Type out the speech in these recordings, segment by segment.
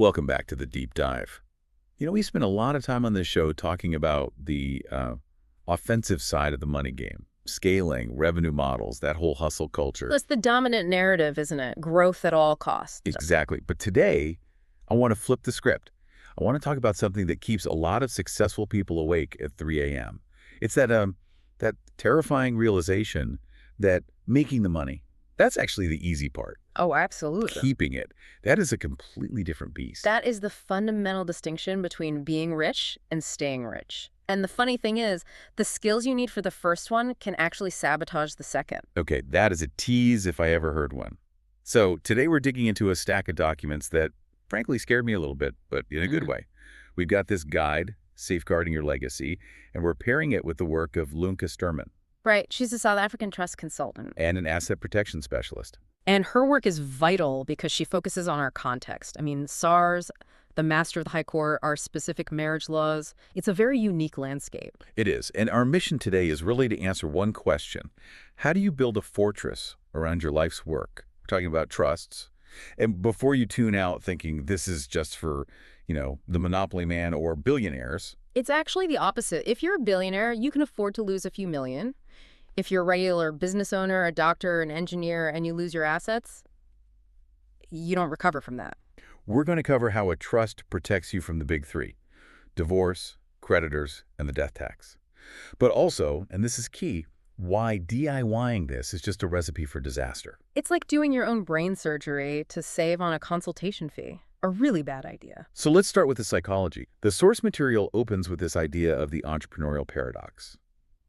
Welcome back to the deep dive. We spend a lot of time on this show talking about the offensive side of the money game, scaling, revenue models, that whole hustle culture. That's the dominant narrative, isn't it? Growth at all costs. Exactly. But today, I want to flip the script. I want to talk about something that keeps a lot of successful people awake at 3 a.m. It's that terrifying realization that making the money, that's actually the easy part. Oh, absolutely. Keeping it, that is a completely different beast. That is the fundamental distinction between being rich and staying rich. And the funny thing is, the skills you need for the first one can actually sabotage the second. Okay, that is a tease if I ever heard one. So today we're digging into a stack of documents that frankly scared me a little bit, but in a good way. We've got this guide, Safeguarding Your Legacy, and we're pairing it with the work of Lunka Sturman, Right. She's a South African trust consultant. and an asset protection specialist. And her work is vital because she focuses on our context. I mean, SARS, the Master of the High Court, our specific marriage laws. It's a very unique landscape. It is, and our mission today is really to answer one question. How do you build a fortress around your life's work? We're talking about trusts. And before you tune out thinking this is just for, the monopoly man or billionaires, It's actually the opposite. If you're a billionaire, you can afford to lose a few million. If you're a regular business owner, a doctor, an engineer, and you lose your assets, you don't recover from that. we're going to cover how a trust protects you from the big three: divorce, creditors, and the death tax. But also, and this is key, why DIYing this is just a recipe for disaster. It's like doing your own brain surgery to save on a consultation fee. A really bad idea. So let's start with the psychology. The source material opens with this idea of the entrepreneurial paradox.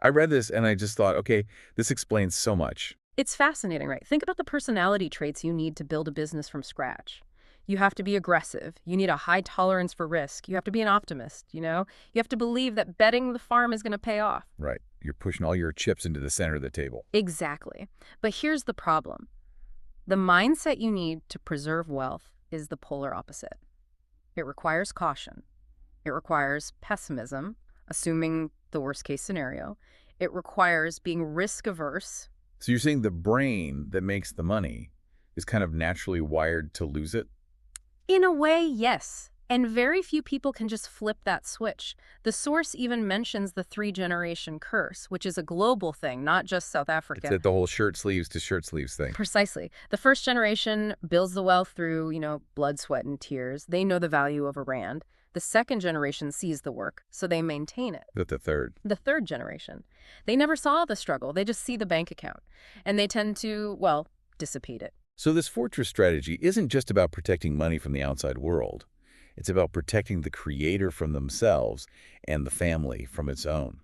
I read this and I just thought, okay, this explains so much. It's fascinating, right? Think about the personality traits you need to build a business from scratch. You have to be aggressive. You need a high tolerance for risk. You have to be an optimist, You have to believe that betting the farm is going to pay off. Right. You're pushing all your chips into the center of the table. Exactly. But here's the problem. The mindset you need to preserve wealth is the polar opposite. It requires caution. It requires pessimism, assuming the worst case scenario. It requires being risk averse. So you're saying the brain that makes the money is kind of naturally wired to lose it? In a way, yes. And very few people can just flip that switch. The source even mentions the three-generation curse, which is a global thing, not just South Africa. It's the whole shirt sleeves to shirt sleeves thing. Precisely. The first generation builds the wealth through, blood, sweat, and tears. They know the value of a rand. The second generation sees the work, so they maintain it. But the third. The third generation, they never saw the struggle. They just see the bank account. And they tend to, dissipate it. So this fortress strategy isn't just about protecting money from the outside world. It's about protecting the creator from themselves and the family from its own.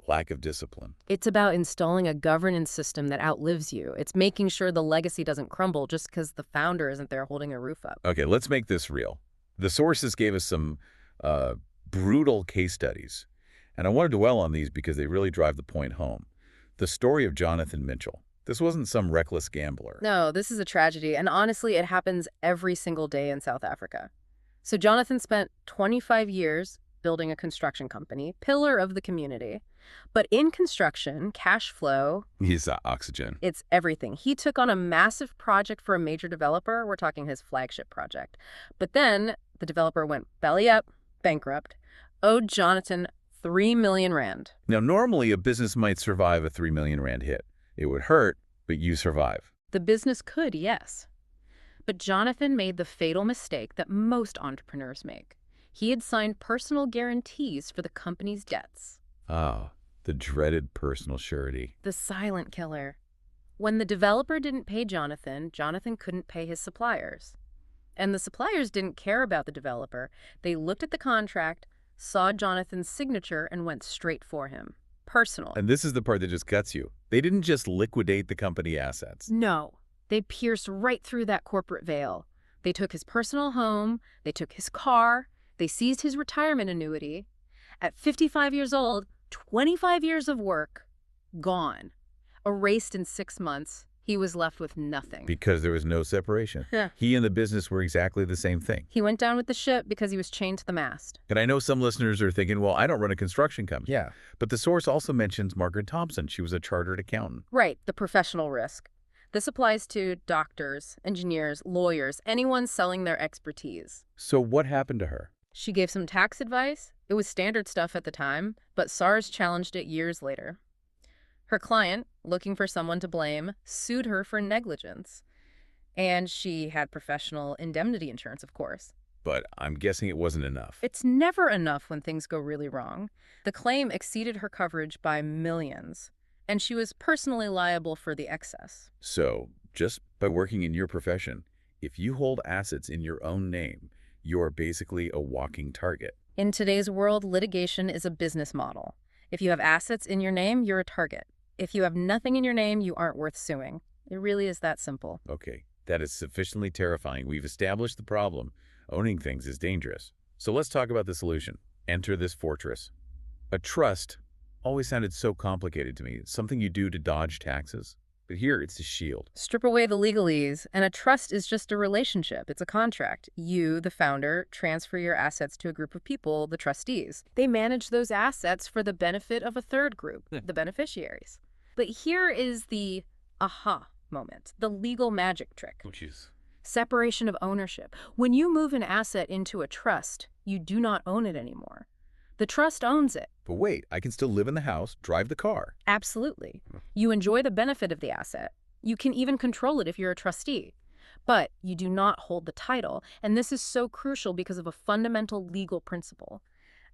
Lack of discipline. It's about installing a governance system that outlives you. It's making sure the legacy doesn't crumble just because the founder isn't there holding a roof up. Okay, let's make this real. The sources gave us some brutal case studies, and I want to dwell on these because they really drive the point home. The story of Jonathan Mitchell. This wasn't some reckless gambler. No, this is a tragedy, and honestly, it happens every single day in South Africa. So Jonathan spent 25 years building a construction company, pillar of the community. But in construction, cash flow, He's oxygen. it's everything. He took on a massive project for a major developer. We're talking his flagship project. But then the developer went belly up, bankrupt, owed Jonathan 3 million rand. Now, normally a business might survive a 3 million rand hit. It would hurt, but you survive. The business could, yes. But Jonathan made the fatal mistake that most entrepreneurs make. He had signed personal guarantees for the company's debts. Ah, the dreaded personal surety. The silent killer. When the developer didn't pay Jonathan, Jonathan couldn't pay his suppliers. And the suppliers didn't care about the developer. They looked at the contract, saw Jonathan's signature, and went straight for him. Personal. And this is the part that just guts you. They didn't just liquidate the company assets. No. They pierced right through that corporate veil. They took his personal home, they took his car, they seized his retirement annuity. At 55 years old, 25 years of work, gone. Erased in 6 months, he was left with nothing. Because there was no separation. Yeah. He and the business were exactly the same thing. He went down with the ship because he was chained to the mast. And I know some listeners are thinking, well, I don't run a construction company. Yeah. But the source also mentions Margaret Thompson. She was a chartered accountant. Right, the professional risk. This applies to doctors, engineers, lawyers, anyone selling their expertise. So what happened to her? She gave some tax advice. It was standard stuff at the time, but SARS challenged it years later. Her client, looking for someone to blame, sued her for negligence. And she had professional indemnity insurance, of course. But I'm guessing it wasn't enough. It's never enough when things go really wrong. The claim exceeded her coverage by millions, and she was personally liable for the excess. So, just by working in your profession, if you hold assets in your own name, you're basically a walking target. In today's world, litigation is a business model. If you have assets in your name, you're a target. If you have nothing in your name, you aren't worth suing. It really is that simple. Okay, that is sufficiently terrifying. We've established the problem. Owning things is dangerous. So let's talk about the solution. Enter this fortress. A trust always sounded so complicated to me. It's something you do to dodge taxes. But here, it's a shield. Strip away the legalese, and a trust is just a relationship. It's a contract. You, the founder, transfer your assets to a group of people, the trustees. They manage those assets for the benefit of a third group, the beneficiaries. But here is the aha moment, the legal magic trick. Which is? Separation of ownership. When you move an asset into a trust, you do not own it anymore. The trust owns it. But wait, I can still live in the house, drive the car. Absolutely. You enjoy the benefit of the asset. You can even control it if you're a trustee. But you do not hold the title, and this is so crucial because of a fundamental legal principle.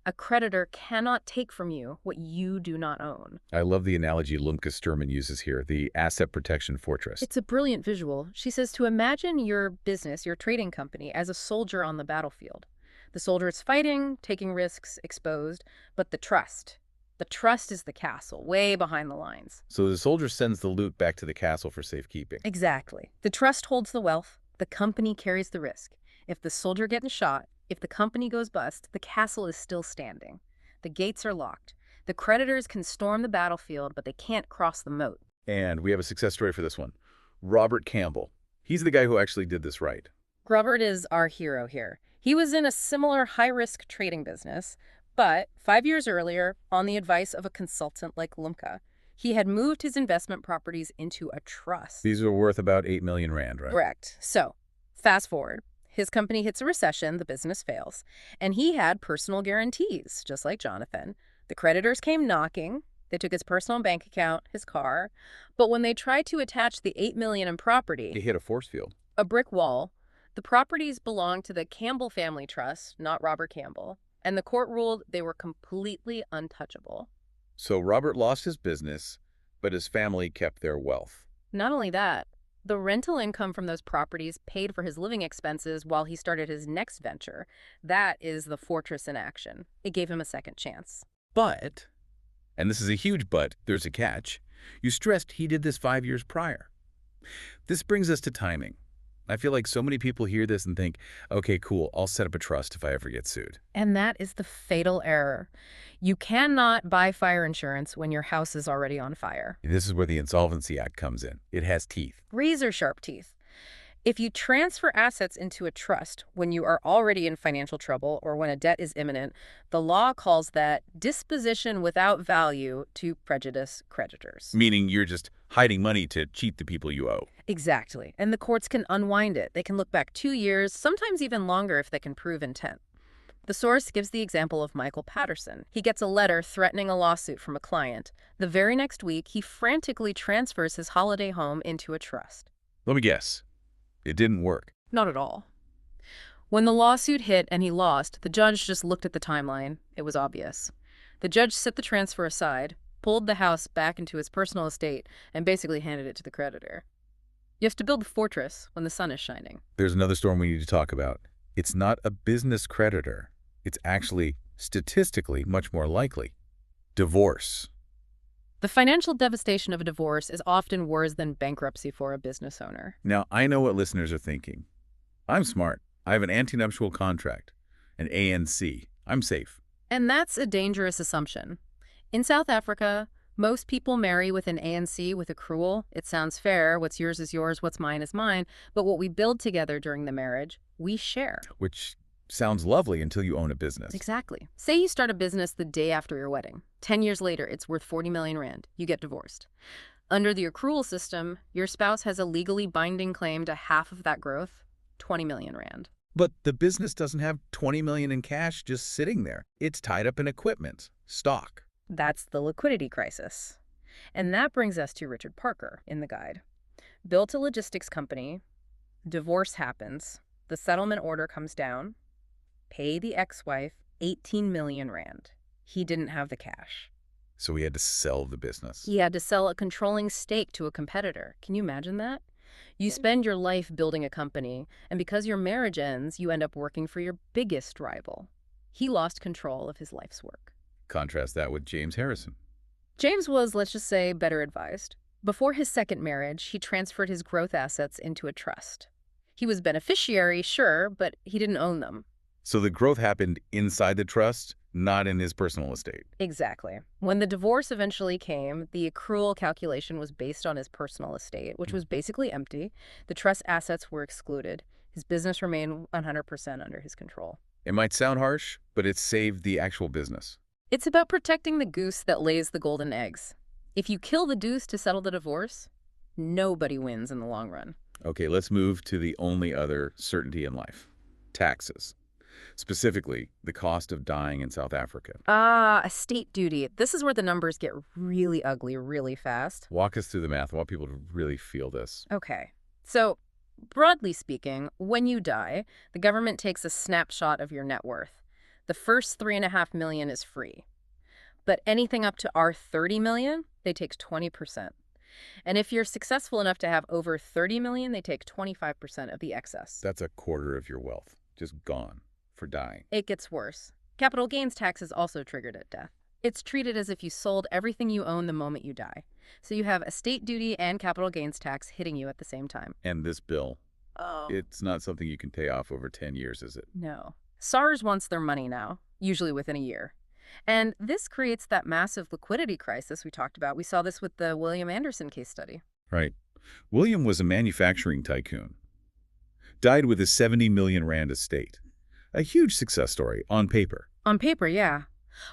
A creditor cannot take from you what you do not own. I love the analogy Lumka Sturman uses here, the asset protection fortress. It's a brilliant visual. She says to imagine your business, your trading company, as a soldier on the battlefield. The soldier is fighting, taking risks, exposed, but the trust is the castle, way behind the lines. So the soldier sends the loot back to the castle for safekeeping. Exactly. The trust holds the wealth, the company carries the risk. If the soldier gets shot, if the company goes bust, the castle is still standing. The gates are locked. The creditors can storm the battlefield, but they can't cross the moat. And we have a success story for this one. Robert Campbell. He's the guy who actually did this right. Robert is our hero here. He was in a similar high-risk trading business, but 5 years earlier, on the advice of a consultant like Lumka, he had moved his investment properties into a trust. These are worth about 8 million rand, right? Correct. So, fast forward. His company hits a recession, the business fails, and he had personal guarantees, just like Jonathan. The creditors came knocking. They took his personal bank account, his car, but when they tried to attach the 8 million in property, He hit a force field. a brick wall, the properties belonged to the Campbell Family Trust, not Robert Campbell, and the court ruled they were completely untouchable. So Robert lost his business, but his family kept their wealth. Not only that, the rental income from those properties paid for his living expenses while he started his next venture. That is the fortress in action. It gave him a second chance. But, and this is a huge but, there's a catch, you stressed he did this 5 years prior. This brings us to timing. I feel like so many people hear this and think, okay, cool, I'll set up a trust if I ever get sued. And that is the fatal error. You cannot buy fire insurance when your house is already on fire. This is where the Insolvency Act comes in. It has teeth. Razor-sharp teeth. If you transfer assets into a trust when you are already in financial trouble or when a debt is imminent, the law calls that disposition without value to prejudice creditors. Meaning you're just hiding money to cheat the people you owe. Exactly. And the courts can unwind it. They can look back 2 years, sometimes even longer if they can prove intent. The source gives the example of Michael Patterson. He gets a letter threatening a lawsuit from a client. The very next week, he frantically transfers his holiday home into a trust. Let me guess. It didn't work. Not at all. When the lawsuit hit and he lost, the judge just looked at the timeline. It was obvious. The judge set the transfer aside, pulled the house back into his personal estate, and basically handed it to the creditor. You have to build the fortress when the sun is shining. There's another storm we need to talk about. It's not a business creditor. It's actually, statistically, much more likely. Divorce. The financial devastation of a divorce is often worse than bankruptcy for a business owner. Now, I know what listeners are thinking. I'm smart. I have an antenuptial contract, an ANC. I'm safe. And that's a dangerous assumption. In South Africa, most people marry with an ANC with accrual. It sounds fair. What's yours is yours, what's mine is mine. But what we build together during the marriage, we share. Which sounds lovely until you own a business. Exactly. Say you start a business the day after your wedding. 10 years later, it's worth 40 million rand. You get divorced. Under the accrual system, your spouse has a legally binding claim to half of that growth, 20 million rand. But the business doesn't have 20 million in cash just sitting there. It's tied up in equipment, stock. That's the liquidity crisis. And that brings us to Richard Parker in the guide. Built a logistics company, divorce happens, the settlement order comes down, pay the ex-wife 18 million rand. He didn't have the cash. So he had to sell the business. He had to sell a controlling stake to a competitor. Can you imagine that? You spend your life building a company, and because your marriage ends, you end up working for your biggest rival. He lost control of his life's work. Contrast that with James Harrison. James was, let's just say, better advised. Before his second marriage, he transferred his growth assets into a trust. He was beneficiary, sure, but he didn't own them. So the growth happened inside the trust, not in his personal estate. Exactly. When the divorce eventually came, the accrual calculation was based on his personal estate, which was basically empty. The trust assets were excluded. His business remained 100% under his control. It might sound harsh, but it saved the actual business. It's about protecting the goose that lays the golden eggs. If you kill the goose to settle the divorce, nobody wins in the long run. Okay, let's move to the only other certainty in life. Taxes. Specifically, the cost of dying in South Africa. Estate duty. This is where the numbers get really ugly really fast. Walk us through the math. I want people to really feel this. Okay. So, broadly speaking, when you die, the government takes a snapshot of your net worth. The first 3.5 million is free. But anything up to our 30 million, they take 20%. And if you're successful enough to have over 30 million, they take 25% of the excess. That's a quarter of your wealth, just gone for dying. It gets worse. Capital gains tax is also triggered at death. It's treated as if you sold everything you own the moment you die. So you have estate duty and capital gains tax hitting you at the same time. And this bill, Oh. it's not something you can pay off over 10 years, is it? No. SARS wants their money now, usually within a year. And this creates that massive liquidity crisis we talked about. We saw this with the William Anderson case study. Right. William was a manufacturing tycoon. Died with a 70 million rand estate. A huge success story, on paper. On paper, yeah.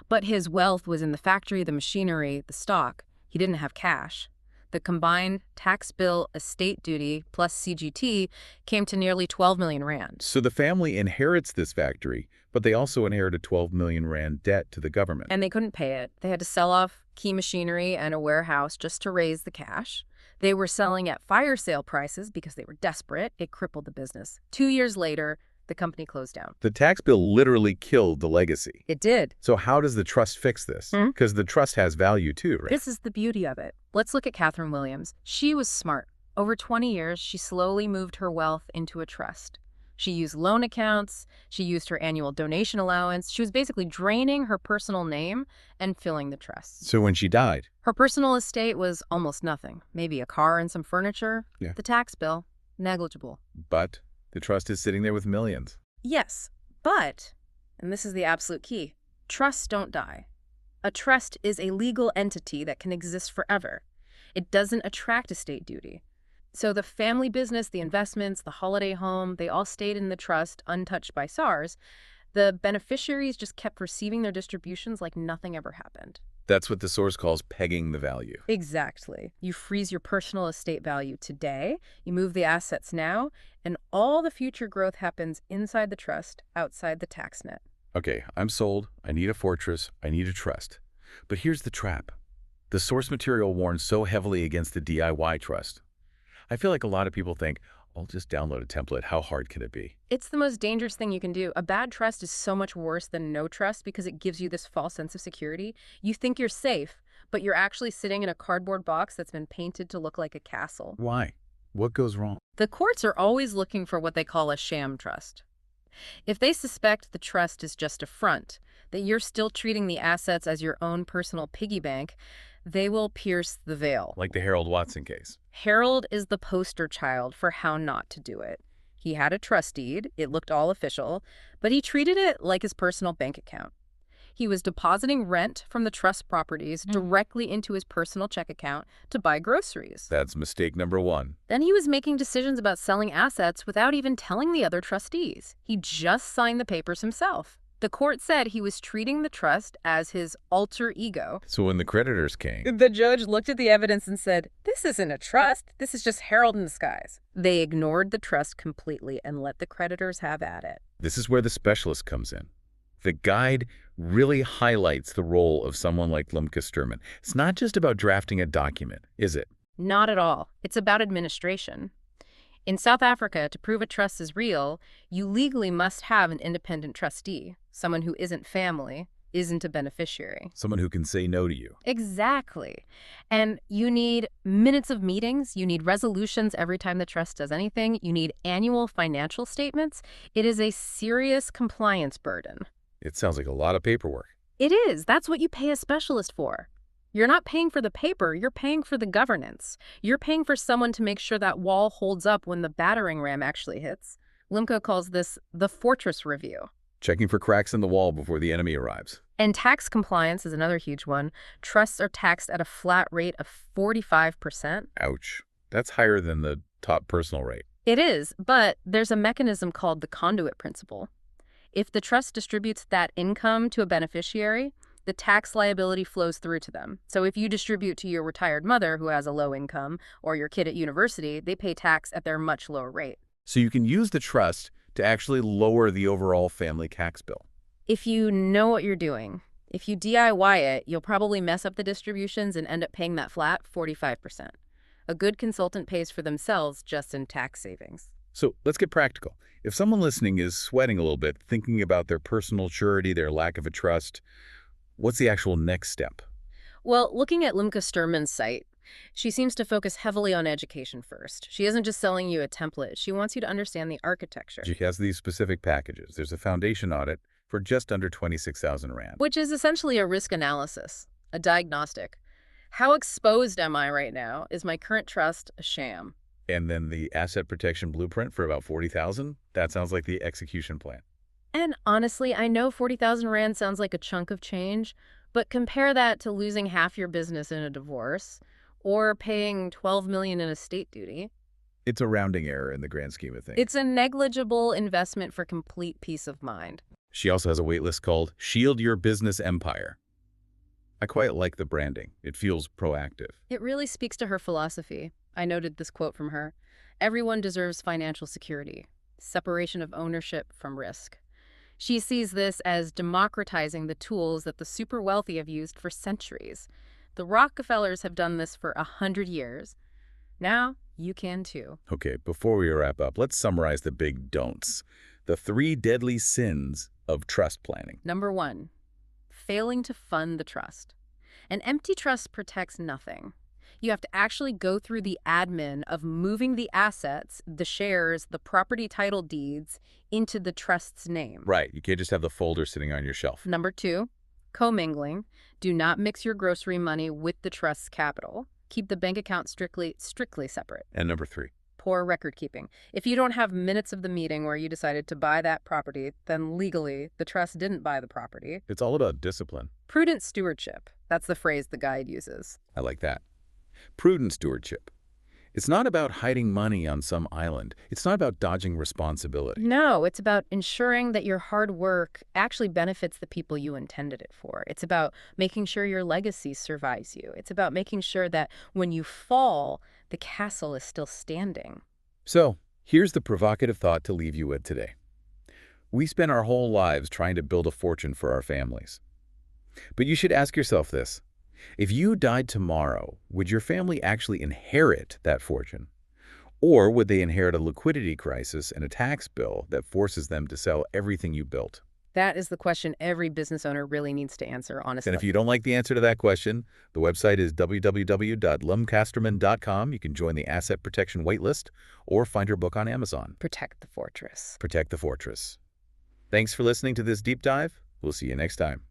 But his wealth was in the factory, the machinery, the stock. He didn't have cash. The combined tax bill, estate duty, plus CGT came to nearly 12 million rand. So the family inherits this factory, but they also inherit a 12 million rand debt to the government. And they couldn't pay it. They had to sell off key machinery and a warehouse just to raise the cash. They were selling at fire sale prices because they were desperate. It crippled the business. 2 years later, the company closed down. The tax bill literally killed the legacy. It did. So how does the trust fix this? Because the trust has value too, right? This is the beauty of it. Let's look at Catherine Williams. She was smart. Over 20 years, she slowly moved her wealth into a trust. She used loan accounts. She used her annual donation allowance. She was basically draining her personal name and filling the trust. So when she died, Her personal estate was almost nothing. Maybe a car and some furniture. Yeah. The tax bill, negligible. but the trust is sitting there with millions. Yes, but, and this is the absolute key, trusts don't die. A trust is a legal entity that can exist forever. It doesn't attract estate duty. So the family business, the investments, the holiday home, they all stayed in the trust untouched by SARS. The beneficiaries just kept receiving their distributions like nothing ever happened. That's what the source calls pegging the value. Exactly. You freeze your personal estate value today, you move the assets now, and all the future growth happens inside the trust, outside the tax net. Okay, I'm sold. I need a fortress. I need a trust. But here's the trap. The source material warns so heavily against the DIY trust. I feel like a lot of people think, I'll just download a template. How hard can it be? It's the most dangerous thing you can do. A bad trust is so much worse than no trust because it gives you this false sense of security. You think you're safe, but you're actually sitting in a cardboard box that's been painted to look like a castle. Why? What goes wrong? The courts are always looking for what they call a sham trust. If they suspect the trust is just a front, that you're still treating the assets as your own personal piggy bank, they will pierce the veil. Like the Harold Watson case. Harold is the poster child for how not to do it. He had a trust deed, it looked all official, but he treated it like his personal bank account. He was depositing rent from the trust properties directly into his personal check account to buy groceries. That's mistake number one. Then he was making decisions about selling assets without even telling the other trustees. He just signed the papers himself. The court said he was treating the trust as his alter ego. So when the creditors came, The judge looked at the evidence and said, "This isn't a trust. This is just Harold in disguise." They ignored the trust completely and let the creditors have at it. this is where the specialist comes in. The guide really highlights the role of someone like Lemke Sturman. It's not just about drafting a document, is it? Not at all. It's about administration. In South Africa, to prove a trust is real, you legally must have an independent trustee, someone who isn't family, isn't a beneficiary. Someone who can say no to you. Exactly. And you need minutes of meetings. You need resolutions every time the trust does anything. You need annual financial statements. It is a serious compliance burden. It sounds like a lot of paperwork. It is. That's what you pay a specialist for. You're not paying for the paper, you're paying for the governance. You're paying for someone to make sure that wall holds up when the battering ram actually hits. Lemke calls this the fortress review. Checking for cracks in the wall before the enemy arrives. And tax compliance is another huge one. Trusts are taxed at a flat rate of 45%. Ouch. That's higher than the top personal rate. It is, but there's a mechanism called the conduit principle. If the trust distributes that income to a beneficiary, the tax liability flows through to them. So if you distribute to your retired mother who has a low income or your kid at university, they pay tax at their much lower rate. So you can use the trust to actually lower the overall family tax bill. If you know what you're doing, if you DIY it, you'll probably mess up the distributions and end up paying that flat 45%. A good consultant pays for themselves just in tax savings. So let's get practical. If someone listening is sweating a little bit, thinking about their personal surety, their lack of a trust, what's the actual next step? Well, looking at Lemke Sturman's site, she seems to focus heavily on education first. She isn't just selling you a template. She wants you to understand the architecture. She has these specific packages. There's a foundation audit for just under 26,000 Rand. Which is essentially a risk analysis, a diagnostic. How exposed am I right now? Is my current trust a sham? And then the asset protection blueprint for about 40,000? That sounds like the execution plan. And honestly, I know 40,000 Rand sounds like a chunk of change, but compare that to losing half your business in a divorce or paying $12 million in estate duty. It's a rounding error in the grand scheme of things. It's a negligible investment for complete peace of mind. She also has a waitlist called Shield Your Business Empire. I quite like the branding. It feels proactive. It really speaks to her philosophy. I noted this quote from her. Everyone deserves financial security, separation of ownership from risk. She sees this as democratizing the tools that the super wealthy have used for centuries. The Rockefellers have done this for 100 years. Now, you can too. Okay, before we wrap up, let's summarize the big don'ts. The 3 deadly sins of trust planning. Number 1, failing to fund the trust. An empty trust protects nothing. You have to actually go through the admin of moving the assets, the shares, the property title deeds into the trust's name. Right, you can't just have the folder sitting on your shelf. Number 2, commingling. Do not mix your grocery money with the trust's capital. Keep the bank account strictly separate. And number 3. Poor record keeping. If you don't have minutes of the meeting where you decided to buy that property, then legally, the trust didn't buy the property. It's all about discipline. Prudent stewardship. That's the phrase the guide uses. I like that. Prudent stewardship. It's not about hiding money on some island. It's not about dodging responsibility. No, it's about ensuring that your hard work actually benefits the people you intended it for. It's about making sure your legacy survives you. It's about making sure that when you fall, the castle is still standing. So, here's the provocative thought to leave you with today. We spend our whole lives trying to build a fortune for our families. But you should ask yourself this. If you died tomorrow, would your family actually inherit that fortune? Or would they inherit a liquidity crisis and a tax bill that forces them to sell everything you built? That is the question every business owner really needs to answer, honestly. And if you don't like the answer to that question, the website is www.lemcasterman.com. You can join the asset protection waitlist or find her book on Amazon. Protect the fortress. Protect the Fortress. Thanks for listening to this deep dive. We'll see you next time.